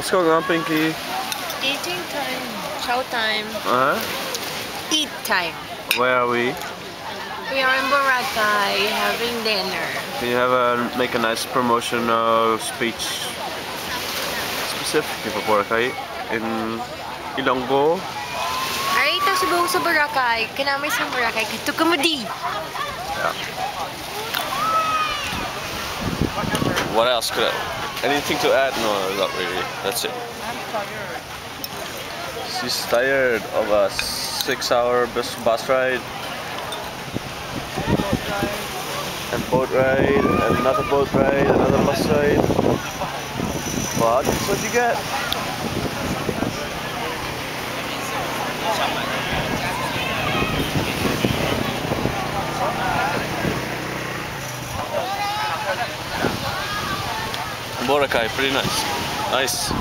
What's going on, Pinky? Eating time. Chow time. Uh-huh. Eat time. Where are we? We are in Boracay having dinner. Can you make a nice promotional speech specifically for Boracay in Ilonggo? Alright, ito subong sa Boracay. Kanamay sa Boracay. Kito kamudi. Yeah. What else could I... Anything to add? No, not really. That's it. I'm tired. She's tired of a 6-hour bus ride. And boat ride, and another boat ride, another bus ride. What? What'd you get? Boracay, pretty nice. Nice.